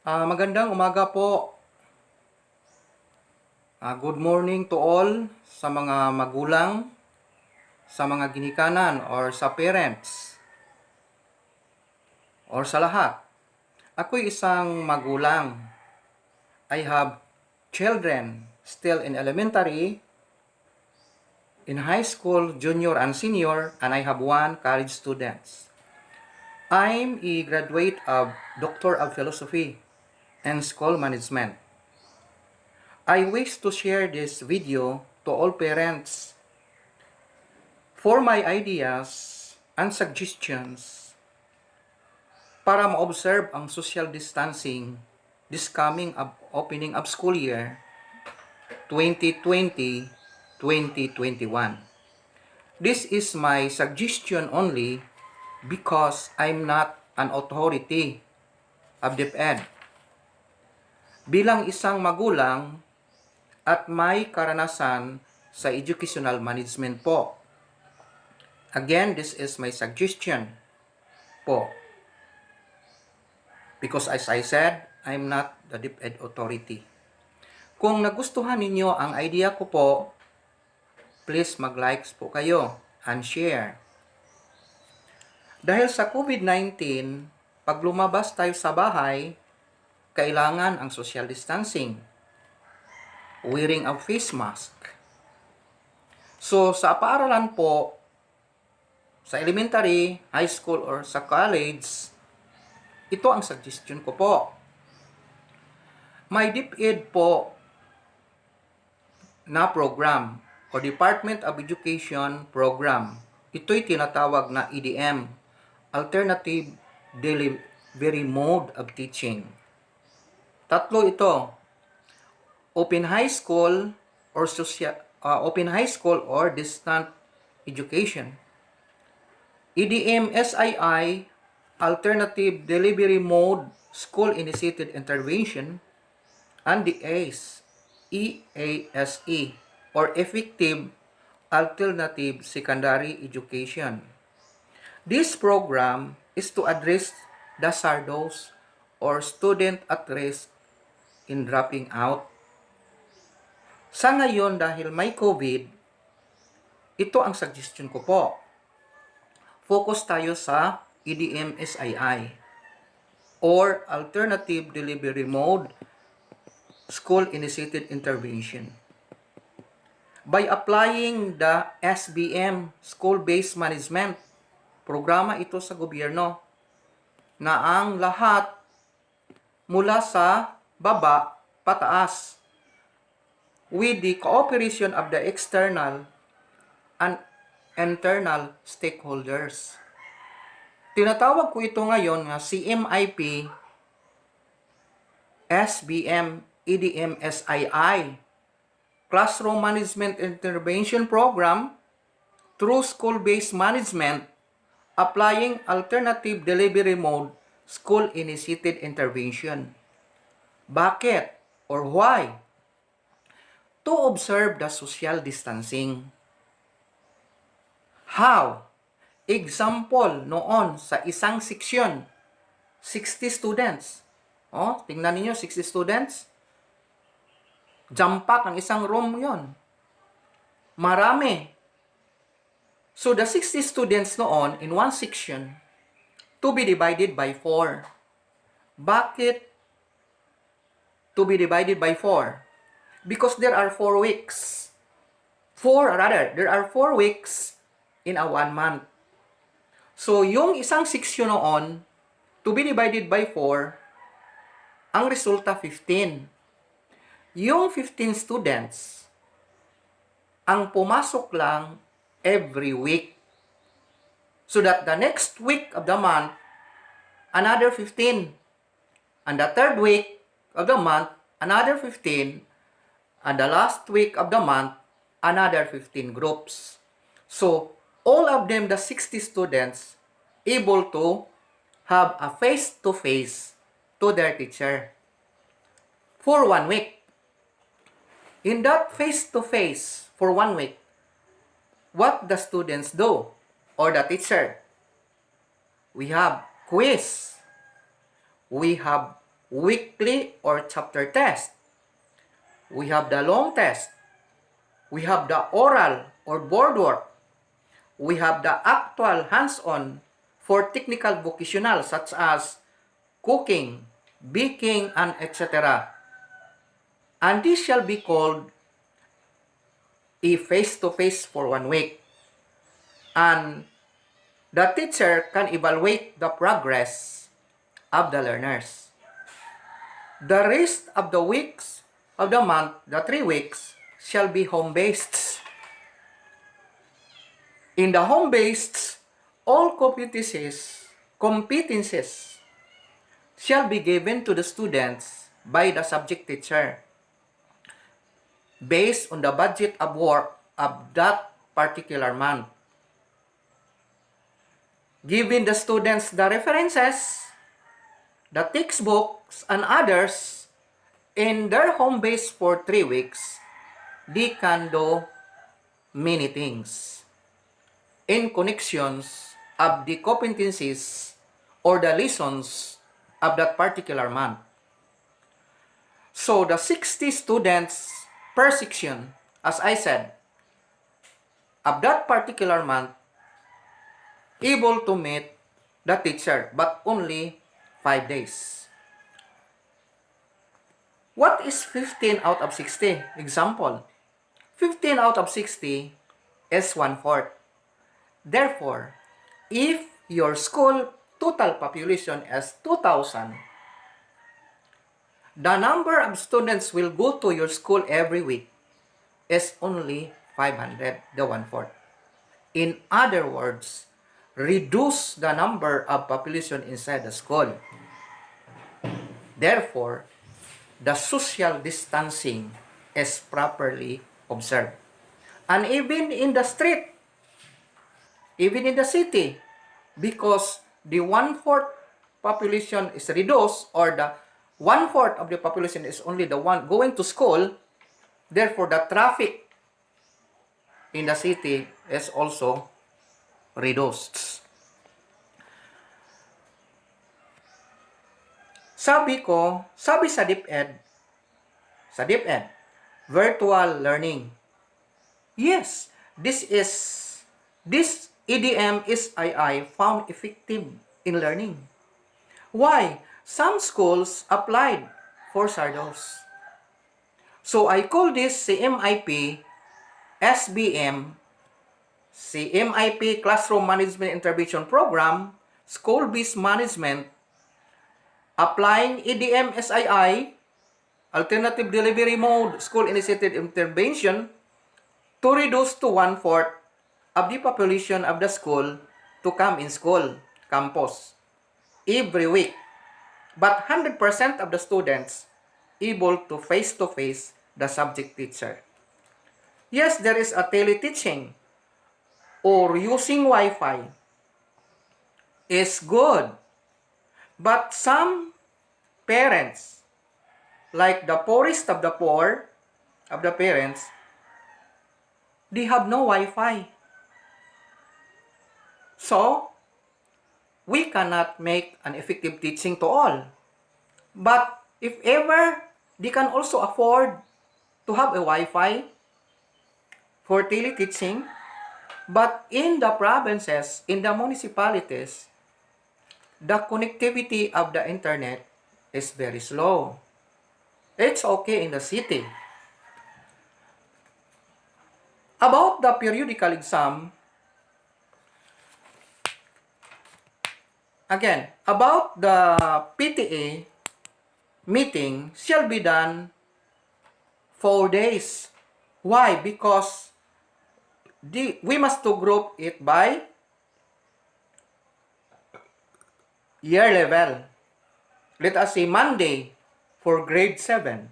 Magandang umaga po. Good morning to all sa mga magulang, sa mga ginikanan, or sa parents, or sa lahat. Ako'y isang magulang. I have children still in elementary, in high school, junior and senior, and I have one college students. I'm a graduate of Doctor of Philosophy and School Management. I wish to share this video to all parents for my ideas and suggestions para ma-observe ang social distancing this coming opening of school year 2020-2021. This is my suggestion only because I'm not an authority of DepEd. Bilang isang magulang at may karanasan sa educational management po. Again, this is my suggestion po. Because as I said, I'm not the DepEd authority. Kung nagustuhan ninyo ang idea ko po, please mag-likes po kayo and share. Dahil sa COVID-19, pag lumabas tayo sa bahay, kailangan ang social distancing, wearing a face mask. So, sa paaralan po, sa elementary, high school, or sa college, ito ang suggestion ko po. May DepEd po na program o Department of Education program. Ito'y tinatawag na ADM, Alternative Delivery Mode of Teaching. Tatlo ito. Open high school or distant education. ADM-SII, Alternative Delivery Mode School Initiated Intervention, and the EASE, or Effective Alternative Secondary Education. This program is to address the SARDOS, or student at risk in dropping out. Sa ngayon, dahil may COVID, ito ang suggestion ko po. Focus tayo sa ADM-SII, or Alternative Delivery Mode School Initiated Intervention. By applying the SBM, School-Based Management, programa ito sa gobyerno, na ang lahat mula sa baba pataas, with the cooperation of the external and internal stakeholders. Tinatawag ko ito ngayon nga CMIP, SBM, ADM-SII, Classroom Management Intervention Program through School-Based Management, Applying Alternative Delivery Mode School Initiated Intervention. Bakit or why? To observe the social distancing. How? Example, noon sa isang seksyon, 60 students. Tingnan niyo, 60 students. Jump pack ang isang room yon. Marami. So, the 60 students noon in one section to be divided by 4. Bakit to be divided by 4? Because there are 4 weeks. There are 4 weeks in a 1 month. So, yung isang section noon, to be divided by 4, ang resulta 15. Yung 15 students, ang pumasok lang every week. So that the next week of the month, another 15. And the third week of the month, another 15. And the last week of the month, another 15 groups. So, all of them, the 60 students, able to have a face-to-face to their teacher for 1 week. In that face-to-face for 1 week, what the students do or the teacher? We have quiz. We have weekly or chapter test. We have the long test. We have the oral or board work. We have the actual hands-on for technical vocational such as cooking, baking, and etc. And this shall be called a face-to-face for 1 week. And the teacher can evaluate the progress of the learners. The rest of the weeks of the month, the 3 weeks, shall be home-based. In the home-based, all competencies shall be given to the students by the subject teacher based on the budget of work of that particular month. Giving the students the references, the textbooks, and others in their home base for 3 weeks, they can do many things in connections of the competencies or the lessons of that particular month. So the 60 students per section, as I said, of that particular month, able to meet the teacher, but only 5 days. What is 15 out of 60? Example, 15 out of 60 is 1/4. Therefore, if your school total population is 2,000, the number of students will go to your school every week is only 500, the 1/4. In other words, reduce the number of population inside the school. Therefore, the social distancing is properly observed. And even in the street, even in the city, because the 1/4 population is reduced, or the 1/4 of the population is only the one going to school, therefore the traffic in the city is also reduced. Sabi sa DepEd, virtual learning. Yes, this ADM-SII found effective in learning. Why? Some schools applied for SARDOS. So I call this CMIP, SBM, CMIP Classroom Management Intervention Program, School-Based Management, applying ADM-SII, Alternative Delivery Mode, School-Initiated Intervention, to reduce to 1/4 of the population of the school to come in school, campus, every week. But 100% of the students able to face-to-face the subject teacher. Yes, there is a teleteaching or using Wi-Fi is good. But some parents, like the poorest of the poor, of the parents, they have no Wi-Fi. So, we cannot make an effective teaching to all. But if ever they can also afford to have a Wi-Fi for teleteaching, but in the provinces, in the municipalities, the connectivity of the internet is very slow. It's okay in the city. About the periodical exam, again, about the PTA meeting shall be done 4 days. Why? Because we must to group it by year level. Let us say Monday for grade 7.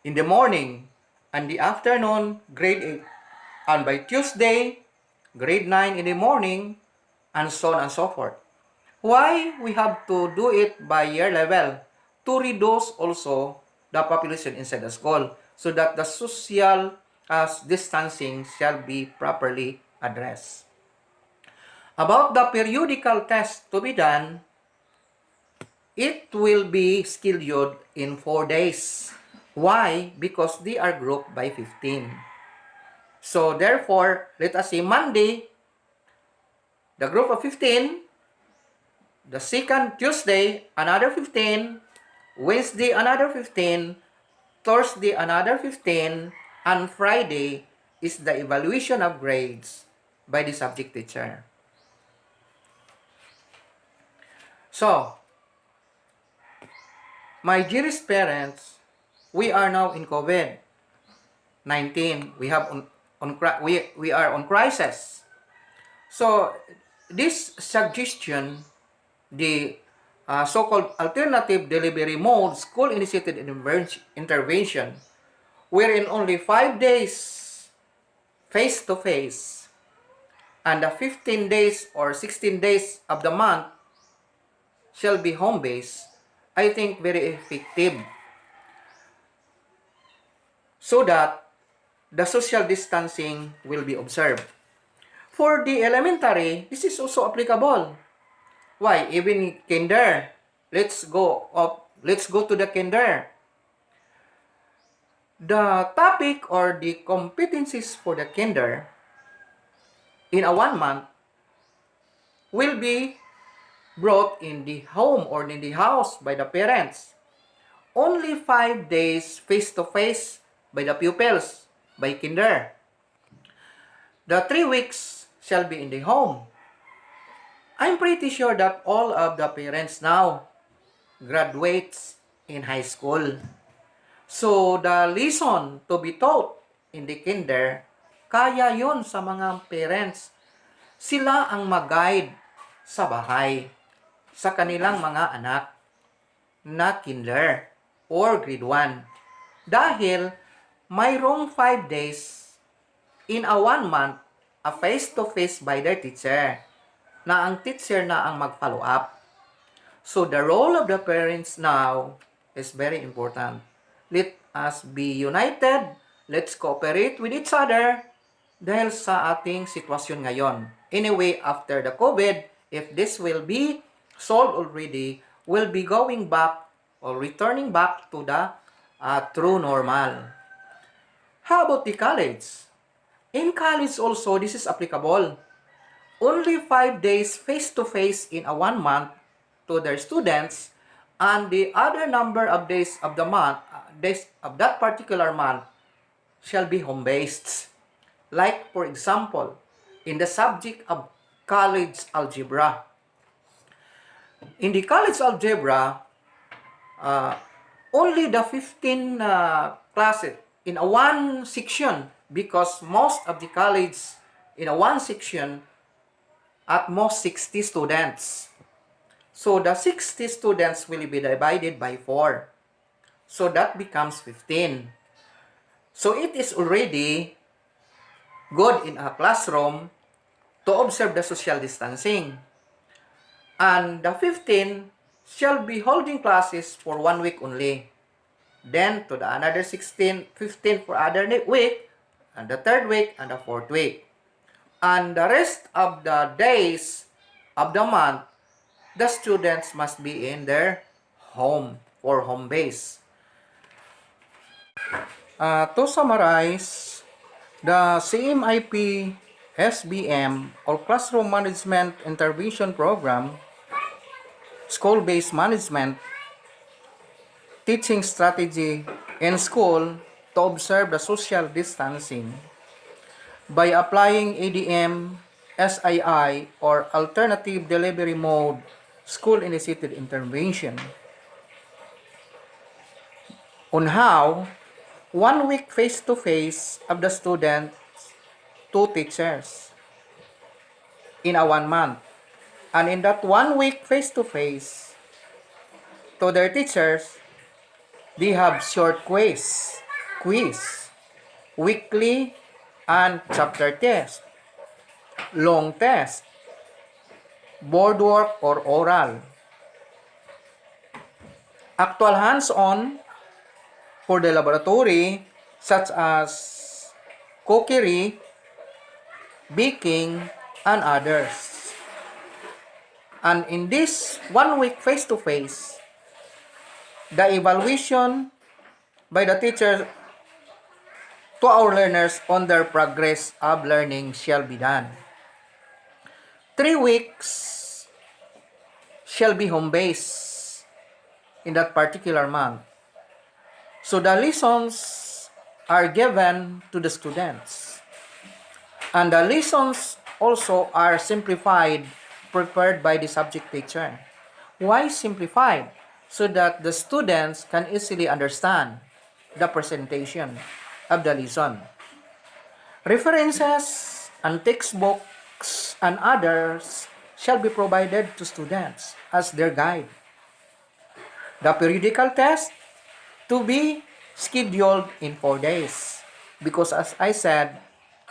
In the morning and the afternoon, grade 8. And by Tuesday, grade 9 in the morning, and so on and so forth. Why we have to do it by year level? To reduce also the population inside the school so that the social distancing shall be properly addressed. About the periodical test to be done, it will be scheduled in 4 days. Why? Because they are grouped by 15. So therefore, let us say Monday, the group of 15, the second Tuesday, another 15, Wednesday, another 15, Thursday, another 15, and Friday is the evaluation of grades by the subject teacher. So, my dearest parents, we are now in COVID-19. We are on crisis. So, this suggestion, the so-called alternative delivery mode, school-initiated intervention, wherein only 5 days face-to-face and the 15 days or 16 days of the month shall be home-based, I think very effective, so that the social distancing will be observed. For the elementary, this is also applicable. Why? Even kinder. Let's go to the kinder. The topic or the competencies for the kinder in a 1 month will be brought in the home or in the house by the parents. Only 5 days face-to-face by the pupils, by kinder. The 3 weeks shall be in the home. I'm pretty sure that all of the parents now graduates in high school. So, the lesson to be taught in the kinder, kaya yon sa mga parents. Sila ang mag-guide sa bahay sa kanilang mga anak na kinder or grade 1. Dahil mayroong 5 days in a 1 month a face-to-face by their teacher na ang teacher na ang mag-follow up. So the role of the parents now is very important. Let us be united, let's cooperate with each other dahil sa ating sitwasyon ngayon. Anyway, after the COVID, if this will be solved already, we'll be going back or returning back to the true normal. How about the college? In college also, this is applicable. Only 5 days face-to-face in a 1 month to their students, and the other number of days of the month, days of that particular month, shall be home-based. Like, for example, in the subject of college algebra. In the college algebra, only the 15 classes in a 1 section, because most of the college in a 1 section, at most 60 students. So the 60 students will be divided by 4. So that becomes 15. So it is already good in a classroom to observe the social distancing. And the 15 shall be holding classes for 1 week only. Then to the another 15 for other week, and the 3rd week, and the 4th week. And the rest of the days of the month, the students must be in their home for home base. To summarize, the CMIP SBM or Classroom Management Intervention Program, School-Based Management, Teaching Strategy in School to observe the social distancing by applying ADM-SII or Alternative Delivery Mode School-Initiated Intervention on how 1 week face-to-face of the students to teachers in a 1 month, and in that 1 week face-to-face to their teachers, they have short quiz, weekly and chapter test, long test, board work or oral, actual hands-on for the laboratory such as cookery, baking, and others. And in this 1 week face-to-face, the evaluation by the teacher to our learners on their progress of learning shall be done. 3 weeks shall be home-based in that particular month. So the lessons are given to the students. And the lessons also are simplified, prepared by the subject teacher. Why simplified? So that the students can easily understand the presentation of the lesson. References and textbooks and others shall be provided to students as their guide. The periodical test to be scheduled in 4 days. Because as I said,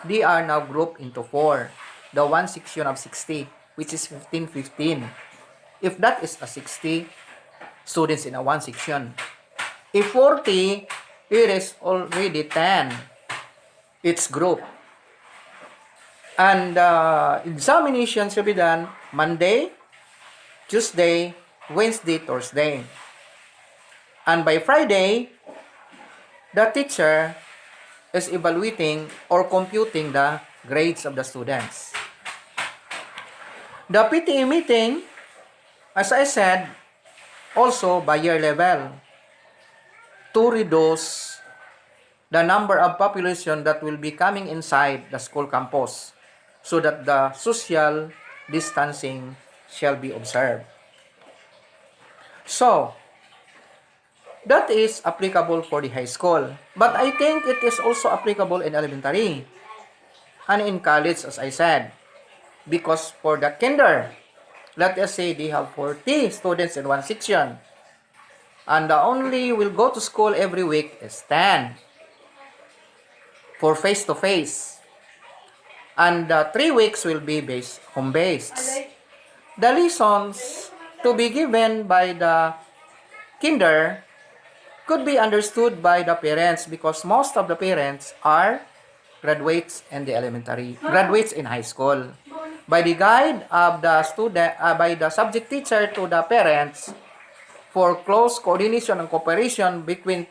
they are now grouped into 4. The one section of 60, which is 15-15. If that is a 60 students in a one section. If 40, it is already 10. It's group. And examination should be done Monday, Tuesday, Wednesday, Thursday. And by Friday, the teacher is evaluating or computing the grades of the students. The PTE meeting, as I said, also by year level to reduce the number of population that will be coming inside the school campus so that the social distancing shall be observed. So, that is applicable for the high school. But I think it is also applicable in elementary and in college, as I said. Because for the kinder, let us say they have 40 students in one section. And the only will go to school every week is 10 for face-to-face. And 3 weeks will be home-based. The lessons to be given by the kinder could be understood by the parents because most of the parents are graduates in the elementary, graduates in high school. By the guide of the student, by the subject teacher to the parents for close coordination and cooperation between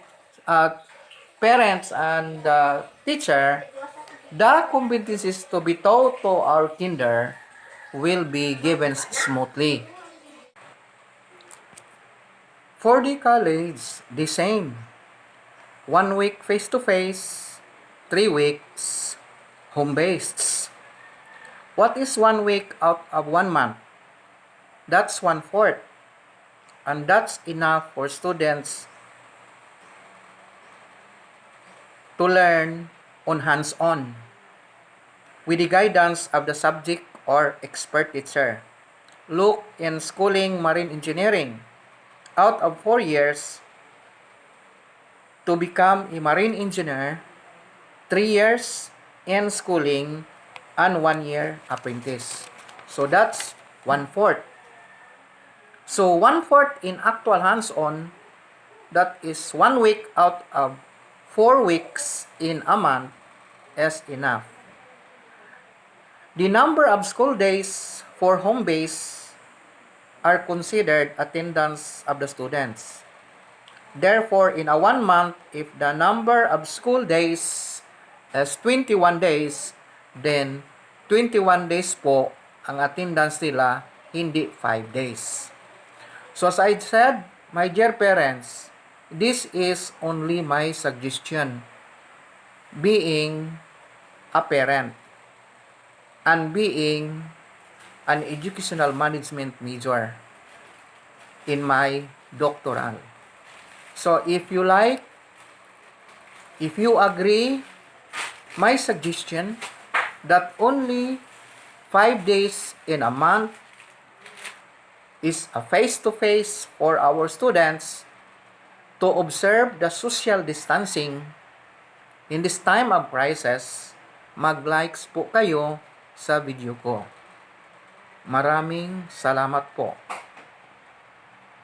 parents and the teacher, the competencies to be taught to our kinder will be given smoothly. For the college, the same. 1 week face-to-face, 3 weeks home-based. What is 1 week out of 1 month? That's 1/4. And that's enough for students to learn on hands-on with the guidance of the subject or expert teacher. Look in schooling marine engineering. Out of 4 years, to become a marine engineer, 3 years in schooling, and 1 year apprentice. So that's 1/4. So 1/4 in actual hands-on, that is 1 week out of 4 weeks in a month is enough. The number of school days for home base are considered attendance of the students. Therefore, in a 1 month, if the number of school days is 21 days, then 21 days po ang attendance nila, hindi 5 days. So as I said, my dear parents, this is only my suggestion being a parent and being an educational management major in my doctoral. So if you like, if you agree, my suggestion that only 5 days in a month is a face-to-face for our students to observe the social distancing in this time of crisis. Mag-likes po kayo sa video ko. Maraming salamat po.